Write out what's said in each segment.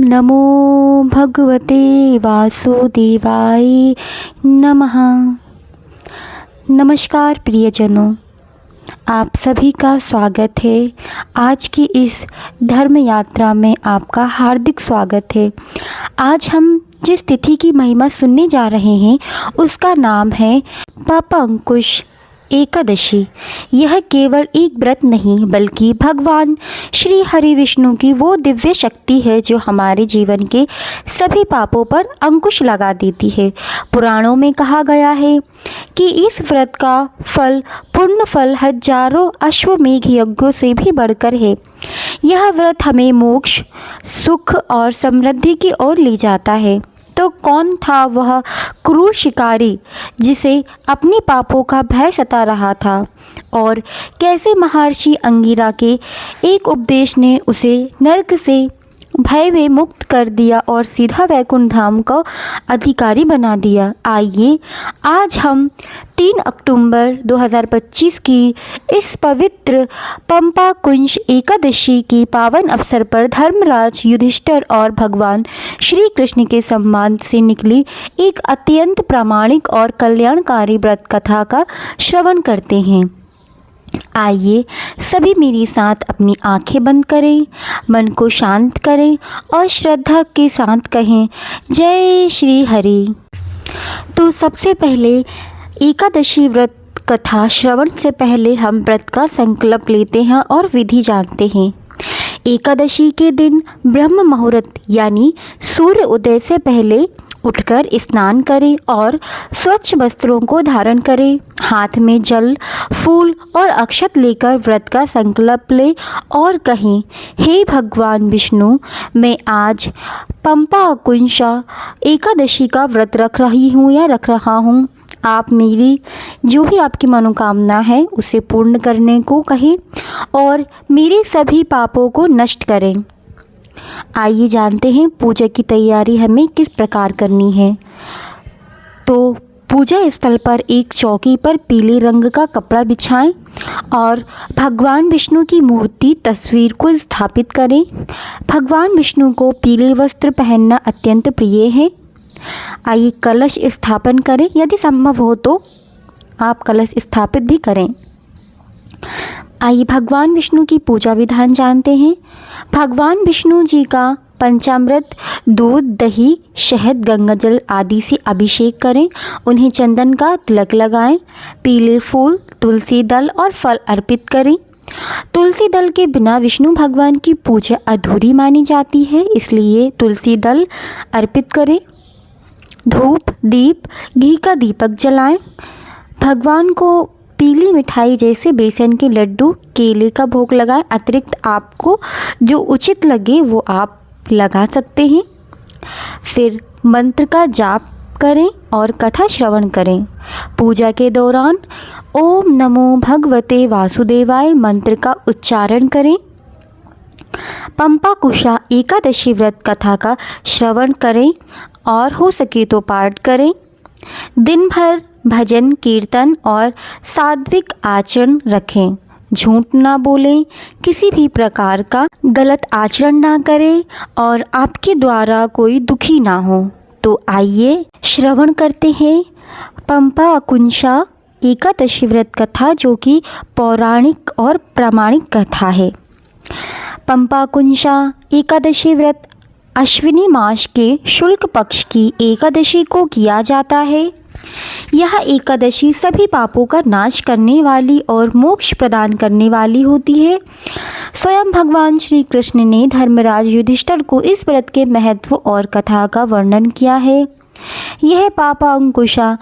नमो भगवते वासुदेवाय नमः। नमस्कार प्रियजनों, आप सभी का स्वागत है। आज की इस धर्म यात्रा में आपका हार्दिक स्वागत है। आज हम जिस तिथि की महिमा सुनने जा रहे हैं उसका नाम है पापा अंकुश एकादशी। यह केवल एक व्रत नहीं बल्कि भगवान श्री हरि विष्णु की वो दिव्य शक्ति है जो हमारे जीवन के सभी पापों पर अंकुश लगा देती है। पुराणों में कहा गया है कि इस व्रत का फल पुण्य फल हजारों अश्वमेघ यज्ञों से भी बढ़कर है। यह व्रत हमें मोक्ष, सुख और समृद्धि की ओर ले जाता है। तो कौन था वह क्रूर शिकारी जिसे अपने पापों का भय सता रहा था, और कैसे महर्षि अंगिरा के एक उपदेश ने उसे नरक से भय में मुक्त कर दिया और सीधा वैकुंठ धाम का अधिकारी बना दिया। आइए आज हम 3 अक्टूबर 2025 की इस पवित्र पंपा कुंज एकादशी की पावन अवसर पर धर्मराज युधिष्ठिर और भगवान श्री कृष्ण के सम्मान से निकली एक अत्यंत प्रामाणिक और कल्याणकारी व्रत कथा का श्रवण करते हैं। आइए सभी मेरे साथ अपनी आंखें बंद करें, मन को शांत करें और श्रद्धा के साथ कहें जय श्री हरि। तो सबसे पहले एकादशी व्रत कथा श्रवण से पहले हम व्रत का संकल्प लेते हैं और विधि जानते हैं। एकादशी के दिन ब्रह्म मुहूर्त यानी सूर्य उदय से पहले उठकर स्नान करें और स्वच्छ वस्त्रों को धारण करें। हाथ में जल, फूल और अक्षत लेकर व्रत का संकल्प लें और कहें, हे भगवान विष्णु, मैं आज पंपा कुंजा एकादशी का व्रत रख रही हूँ या रख रहा हूँ। आप मेरी जो भी आपकी मनोकामना है उसे पूर्ण करने को कहें और मेरे सभी पापों को नष्ट करें। आइए जानते हैं पूजा की तैयारी हमें किस प्रकार करनी है। तो पूजा स्थल पर एक चौकी पर पीले रंग का कपड़ा बिछाएं और भगवान विष्णु की मूर्ति तस्वीर को स्थापित करें। भगवान विष्णु को पीले वस्त्र पहनना अत्यंत प्रिय है। आइए कलश स्थापन करें, यदि संभव हो तो आप कलश स्थापित भी करें। आइए भगवान विष्णु की पूजा विधान जानते हैं। भगवान विष्णु जी का पंचामृत, दूध, दही, शहद, गंगाजल आदि से अभिषेक करें। उन्हें चंदन का तिलक लगाएं। पीले फूल, तुलसी दल और फल अर्पित करें। तुलसी दल के बिना विष्णु भगवान की पूजा अधूरी मानी जाती है, इसलिए तुलसी दल अर्पित करें। धूप, दीप, घी का दीपक जलाएं। भगवान को पीली मिठाई जैसे बेसन के लड्डू, केले का भोग लगाएं। अतिरिक्त आपको जो उचित लगे वो आप लगा सकते हैं। फिर मंत्र का जाप करें और कथा श्रवण करें। पूजा के दौरान ओम नमो भगवते वासुदेवाय मंत्र का उच्चारण करें। पंपा कुशा एकादशी व्रत कथा का श्रवण करें और हो सके तो पाठ करें। दिन भर भजन, कीर्तन और सात्विक आचरण रखें। झूठ ना बोलें, किसी भी प्रकार का गलत आचरण ना करें और आपके द्वारा कोई दुखी ना हो। तो आइए श्रवण करते हैं पंपा कुंजा एकादशी व्रत कथा, जो कि पौराणिक और प्रामाणिक कथा है। पंपा कुंजा एकादशी व्रत अश्विनी मास के शुक्ल पक्ष की एकादशी को किया जाता है। यह एकादशी सभी पापों का नाश करने वाली और मोक्ष प्रदान करने वाली होती है। स्वयं भगवान श्री कृष्ण ने धर्मराज युधिष्ठिर को इस व्रत के महत्व और कथा का वर्णन किया है। यह पापा अंकुशा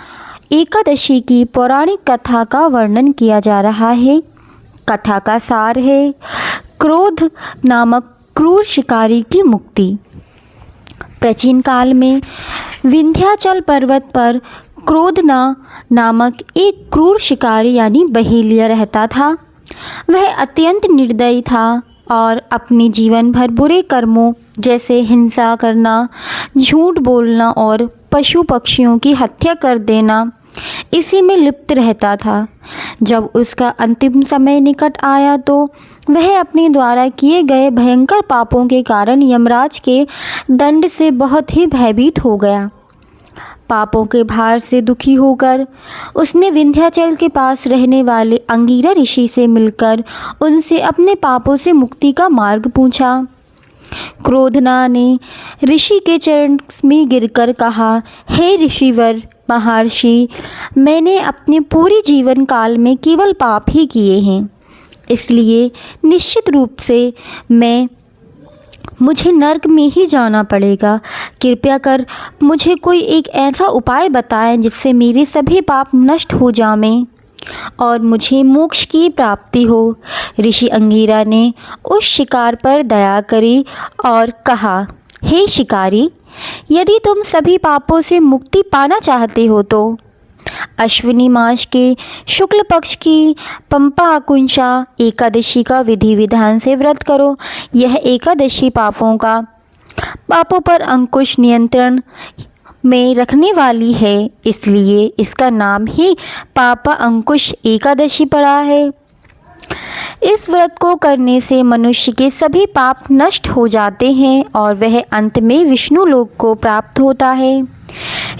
एकादशी की पौराणिक कथा का वर्णन किया जा रहा है। कथा का सार है क्रोध नामक क्रूर शिकारी की मुक्ति। प्राचीन काल में विंध्याचल पर्वत पर क्रोधना नामक एक क्रूर शिकारी यानी बहेलिया रहता था। वह अत्यंत निर्दयी था और अपने जीवन भर बुरे कर्मों जैसे हिंसा करना, झूठ बोलना और पशु पक्षियों की हत्या कर देना इसी में लिप्त रहता था। जब उसका अंतिम समय निकट आया तो वह अपने द्वारा किए गए भयंकर पापों के कारण यमराज के दंड से बहुत ही भयभीत हो गया। पापों के भार से दुखी होकर उसने विंध्याचल के पास रहने वाले अंगिरा ऋषि से मिलकर उनसे अपने पापों से मुक्ति का मार्ग पूछा। क्रोधना ने ऋषि के चरण में गिरकर कहा, हे ऋषिवर महर्षि, मैंने अपने पूरे जीवन काल में केवल पाप ही किए हैं, इसलिए निश्चित रूप से मुझे नर्क में ही जाना पड़ेगा। कृपया कर मुझे कोई एक ऐसा उपाय बताएं जिससे मेरे सभी पाप नष्ट हो जाएं और मुझे मोक्ष की प्राप्ति हो। ऋषि अंगिरा ने उस शिकार पर दया करी और कहा, हे शिकारी, यदि तुम सभी पापों से मुक्ति पाना चाहते हो तो अश्विनी मास के शुक्ल पक्ष की पंपा अकुंशा एकादशी का विधि विधान से व्रत करो। यह एकादशी पापों पर अंकुश नियंत्रण में रखने वाली है, इसलिए इसका नाम ही पापा अंकुश एकादशी पड़ा है। इस व्रत को करने से मनुष्य के सभी पाप नष्ट हो जाते हैं और वह अंत में विष्णु लोक को प्राप्त होता है।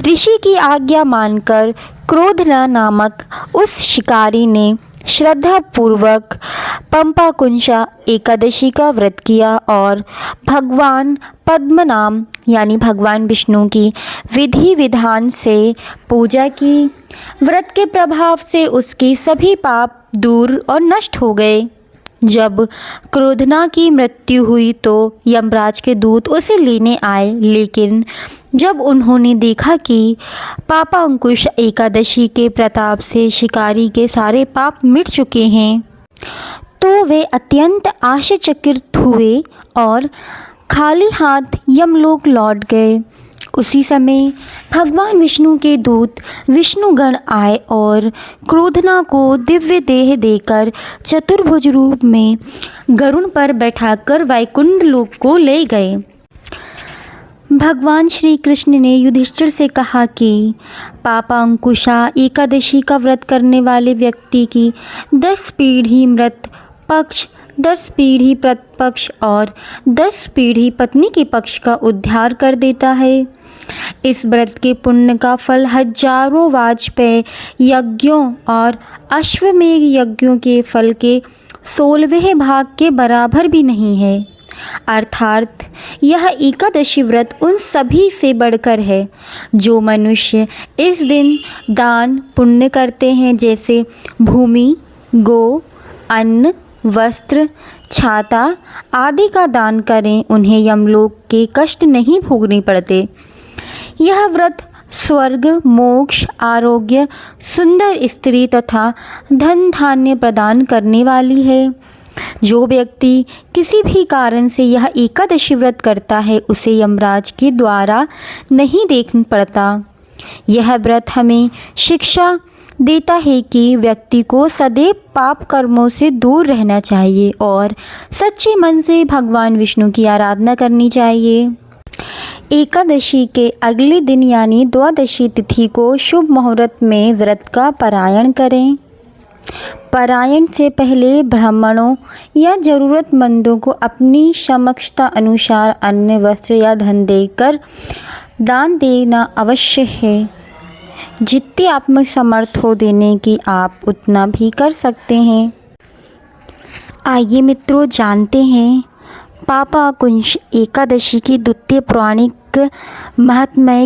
ऋषि की आज्ञा मानकर क्रोधना नामक उस शिकारी ने श्रद्धा पूर्वक पंपाकुंशा एकादशी का व्रत किया और भगवान पद्मनाम यानी भगवान विष्णु की विधि विधान से पूजा की। व्रत के प्रभाव से उसके सभी पाप दूर और नष्ट हो गए। जब क्रोधना की मृत्यु हुई तो यमराज के दूत उसे लेने आए, लेकिन जब उन्होंने देखा कि पापा अंकुश एकादशी के प्रताप से शिकारी के सारे पाप मिट चुके हैं तो वे अत्यंत आश्चर्यचकित हुए और खाली हाथ यमलोक लौट गए। उसी समय भगवान विष्णु के दूत विष्णुगण आए और क्रोधना को दिव्य देह देकर चतुर्भुज रूप में गरुड़ पर बैठाकर वैकुंठ लोक को ले गए। भगवान श्री कृष्ण ने युधिष्ठिर से कहा कि पापा अंकुशा एकादशी का व्रत करने वाले व्यक्ति की 10 पीढ़ी मृत पक्ष, 10 पीढ़ी प्रतिपक्ष और 10 पीढ़ी पत्नी के पक्ष का उद्धार कर देता है। इस व्रत के पुण्य का फल हजारों वाजपेय यज्ञों और अश्वमेध यज्ञों के फल के 16वें भाग के बराबर भी नहीं है। अर्थात यह एकादशी व्रत उन सभी से बढ़कर है जो मनुष्य इस दिन दान पुण्य करते हैं, जैसे भूमि, गो, अन्न, वस्त्र, छाता आदि का दान करें। उन्हें यमलोक के कष्ट नहीं भोगने पड़ते। यह व्रत स्वर्ग, मोक्ष, आरोग्य, सुंदर स्त्री तथा धन धान्य प्रदान करने वाली है। जो व्यक्ति किसी भी कारण से यह एकादशी व्रत करता है उसे यमराज के द्वारा नहीं देखना पड़ता। यह व्रत हमें शिक्षा देता है कि व्यक्ति को सदैव पाप कर्मों से दूर रहना चाहिए और सच्चे मन से भगवान विष्णु की आराधना करनी चाहिए। एकादशी के अगले दिन यानी द्वादशी तिथि को शुभ मुहूर्त में व्रत का पारायण करें। पारायण से पहले ब्राह्मणों या ज़रूरतमंदों को अपनी समक्षता अनुसार अन्न, वस्त्र या धन देकर दान देना अवश्य है। जितनी आप में समर्थ हो देने की आप उतना भी कर सकते हैं। आइए मित्रों, जानते हैं पापा अंकुश एकादशी की द्वितीय पौराणिक महात्म्य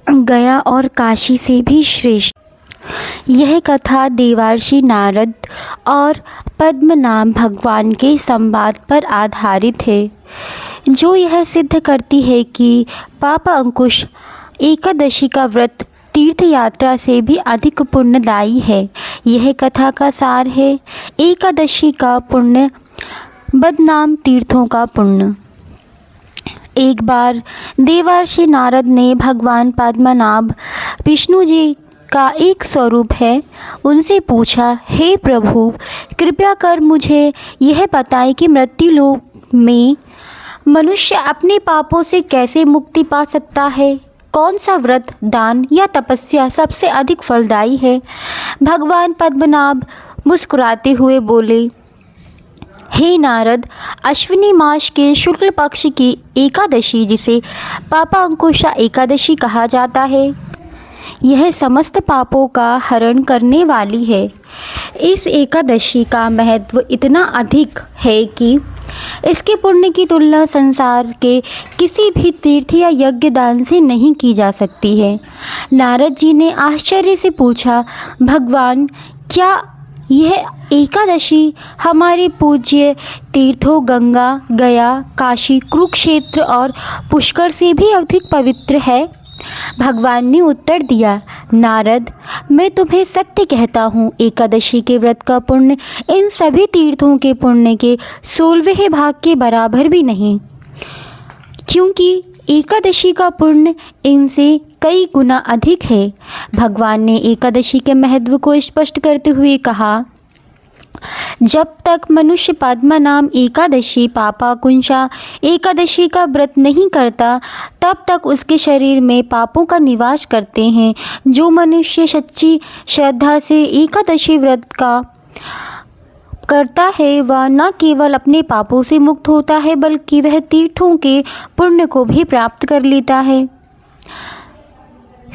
गया और काशी से भी श्रेष्ठ। यह कथा देवर्षि नारद और पद्मनाभ भगवान के संवाद पर आधारित है, जो यह सिद्ध करती है कि पापा अंकुश एकादशी का व्रत तीर्थ यात्रा से भी अधिक पुण्यदायी है। यह कथा का सार है एकादशी का पुण्य बदनाम तीर्थों का पुण्य। एक बार देवर्षि नारद ने भगवान पद्मनाभ विष्णु जी का एक स्वरूप है उनसे पूछा, हे प्रभु, कृपया कर मुझे यह बताएं कि मृत्यु लोक में मनुष्य अपने पापों से कैसे मुक्ति पा सकता है। कौन सा व्रत, दान या तपस्या सबसे अधिक फलदायी है। भगवान पद्मनाभ मुस्कुराते हुए बोले, हे नारद, अश्विनी मास के शुक्ल पक्ष की एकादशी, जिसे पापा अंकुशा एकादशी कहा जाता है, यह समस्त पापों का हरण करने वाली है। इस एकादशी का महत्व इतना अधिक है कि इसके पुण्य की तुलना संसार के किसी भी तीर्थ या यज्ञ दान से नहीं की जा सकती है। नारद जी ने आश्चर्य से पूछा, भगवान, क्या यह एकादशी हमारे पूज्य तीर्थों गंगा, गया, काशी, कुरुक्षेत्र और पुष्कर से भी अधिक पवित्र है? भगवान ने उत्तर दिया, नारद, मैं तुम्हें सत्य कहता हूँ, एकादशी के व्रत का पुण्य इन सभी तीर्थों के पुण्य के 16वें भाग के बराबर भी नहीं, क्योंकि एकादशी का पुण्य इनसे कई गुना अधिक है। भगवान ने एकादशी के महत्व को स्पष्ट करते हुए कहा, जब तक मनुष्य पद्मा नाम एकादशी, पापाकुंशा एकादशी का व्रत नहीं करता, तब तक उसके शरीर में पापों का निवास करते हैं। जो मनुष्य सच्ची श्रद्धा से एकादशी व्रत का करता है, वह न केवल अपने पापों से मुक्त होता है, बल्कि वह तीर्थों के पुण्य को भी प्राप्त कर लेता है।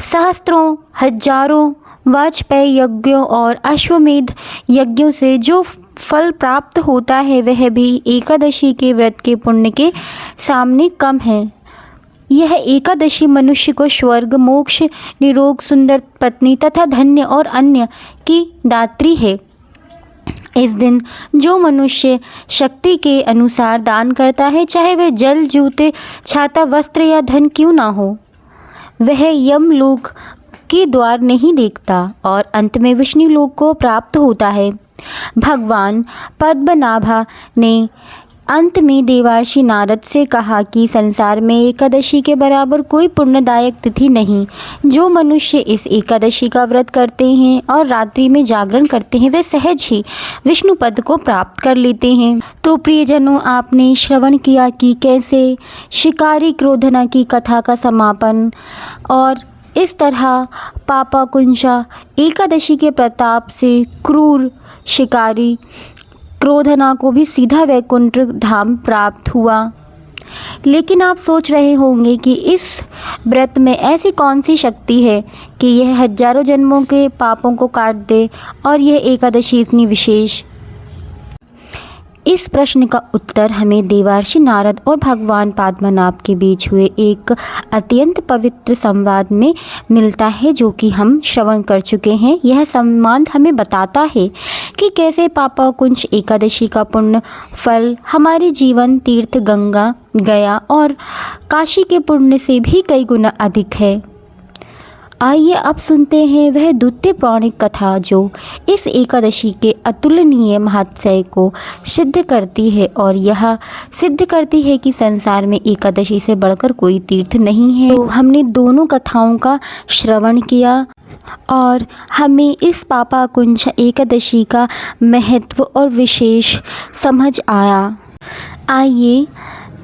सहस्त्रों, हजारों वाजपेयी यज्ञों और अश्वमेध यज्ञों से जो फल प्राप्त होता है, वह भी एकादशी के व्रत के पुण्य के सामने कम है। यह एकादशी मनुष्य को स्वर्ग, मोक्ष, निरोग, सुंदर पत्नी तथा धन्य और अन्य की दात्री है। इस दिन जो मनुष्य शक्ति के अनुसार दान करता है, चाहे वह जल, जूते, छाता, वस्त्र या धन क्यों ना हो, वह यमलोक के द्वार नहीं देखता और अंत में विष्णु लोक को प्राप्त होता है। भगवान पद्मनाभा ने अंत में देवर्षि नारद से कहा कि संसार में एकादशी के बराबर कोई पुण्यदायक तिथि नहीं। जो मनुष्य इस एकादशी का व्रत करते हैं और रात्रि में जागरण करते हैं, वे सहज ही विष्णु पद को प्राप्त कर लेते हैं। तो प्रियजनों, आपने श्रवण किया कि कैसे शिकारी क्रोधना की कथा का समापन, और इस तरह पापाकुंशा एकादशी के प्रताप से क्रूर शिकारी क्रोधना को भी सीधा वैकुंठ धाम प्राप्त हुआ। लेकिन आप सोच रहे होंगे कि इस व्रत में ऐसी कौन सी शक्ति है कि यह हजारों जन्मों के पापों को काट दे, और यह एकादशी इतनी विशेष। इस प्रश्न का उत्तर हमें देवर्षि नारद और भगवान पद्मनाभ के बीच हुए एक अत्यंत पवित्र संवाद में मिलता है, जो कि हम श्रवण कर चुके हैं। यह संवाद हमें बताता है कि कैसे पापाकुंश एकादशी का पुण्य फल हमारे जीवन तीर्थ गंगा, गया और काशी के पुण्य से भी कई गुना अधिक है। आइए अब सुनते हैं वह द्वितीय पौराणिक कथा, जो इस एकादशी के अतुलनीय महत्व को सिद्ध करती है और यह सिद्ध करती है कि संसार में एकादशी से बढ़कर कोई तीर्थ नहीं है। तो हमने दोनों कथाओं का श्रवण किया और हमें इस पापाकुंश एकादशी का महत्व और विशेष समझ आया। आइए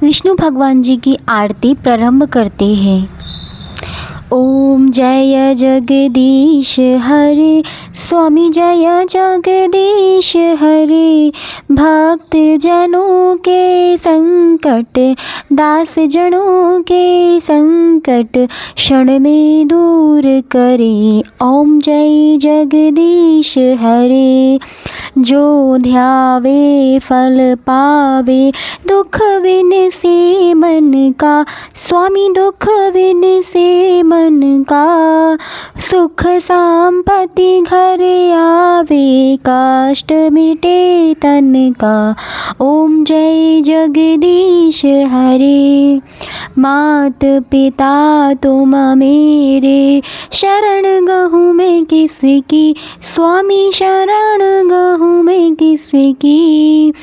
विष्णु भगवान जी की आरती प्रारंभ करते हैं। ओम जय जगदीश हरे, स्वामी जय जगदीश हरे। भक्त जनों के संकट, दास जनों के संकट क्षण में दूर करे। ओम जय जगदीश हरे। जो ध्यावे फल पावे, दुख विन से मन का। स्वामी दुख विन से मन का, सुख संपत्ति घर आवे। कष्ट मिटे तन का। ओम जय जगदीश हरे। मात पिता तुम मेरे, शरण गहूँ मैं किसकी। स्वामी शरण गहूँ मैं किसकी।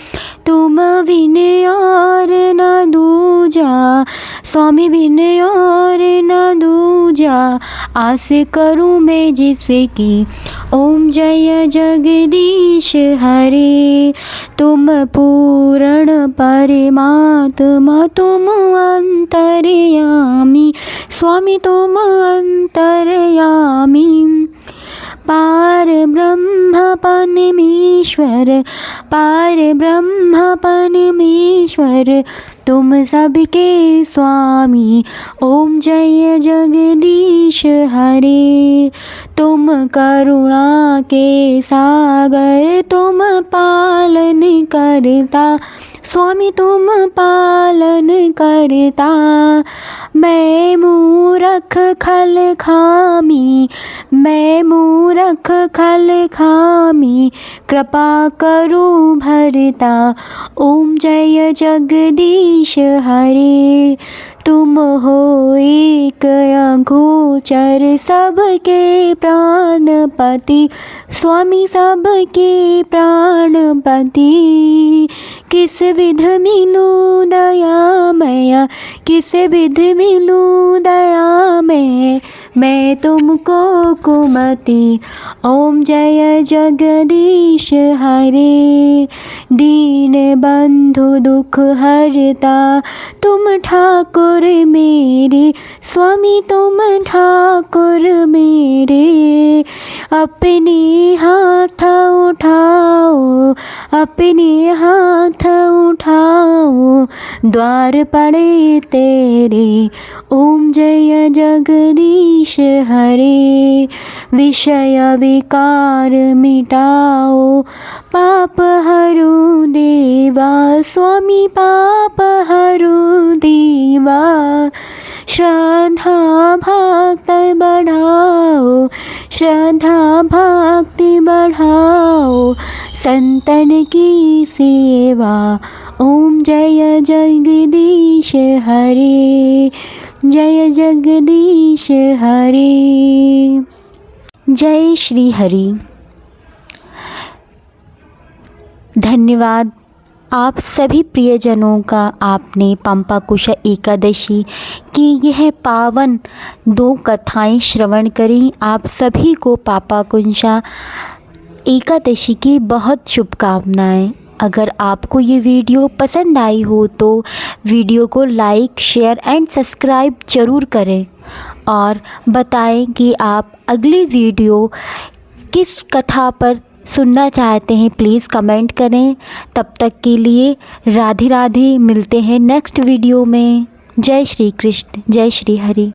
तुम बिन और न दूजा, स्वामी बिन और न दूजा। आस करूँ मैं जिसकी। ओम जय जगदीश हरे। तुम पूर्ण परमात्मा, तुम अंतर्यामी। स्वामी तुम अंतर्यामी। पार ब्रह्म परमेश्वर, पार ब्रह्म परमेश्वर तुम सबके स्वामी। ओम जय जगदीश हरे। तुम करुणा के सागर तुम पालन करता स्वामी तुम पालन करता। मैं मूरख खल खामी, मैं मूरख खल खामी, कृपा करो भरता। ओम जय जगदीश हरे। तुम हो एक अगोचर सबके प्राणपति स्वामी सबके प्राणपति। किस विध मिलूं दयामय, किस विध मिलूं दयामय, मैं तुमको कुमति। ओम जय जगदीश हरे। दीन बंधु दुख हरता तुम ठाकुर मेरे स्वामी तुम ठाकुर मेरे। अपने हाथ उठाओ, अपने हाथ उठाओ, द्वार पड़े तेरे। ओम जय जगदीश हरे। विषय विकार मिटाओ, पाप हरो देवा स्वामी पाप हरो देवा। श्रद्धा भक्ति बढ़ाओ, श्रद्धा भक्ति बढ़ाओ, संतन की सेवा। ओम जय जगदीश हरे। जय जगदीश हरे। जय श्री हरि। धन्यवाद आप सभी प्रियजनों का। आपने पंपाकुशा एकादशी की यह पावन 2 कथाएं श्रवण करी। आप सभी को पापाकुशा एकादशी की बहुत शुभकामनाएं। अगर आपको ये वीडियो पसंद आई हो तो वीडियो को लाइक शेयर एंड सब्सक्राइब ज़रूर करें और बताएं कि आप अगली वीडियो किस कथा पर सुनना चाहते हैं। प्लीज़ कमेंट करें। तब तक के लिए राधे राधे। मिलते हैं नेक्स्ट वीडियो में। जय श्री कृष्ण, जय श्री हरि।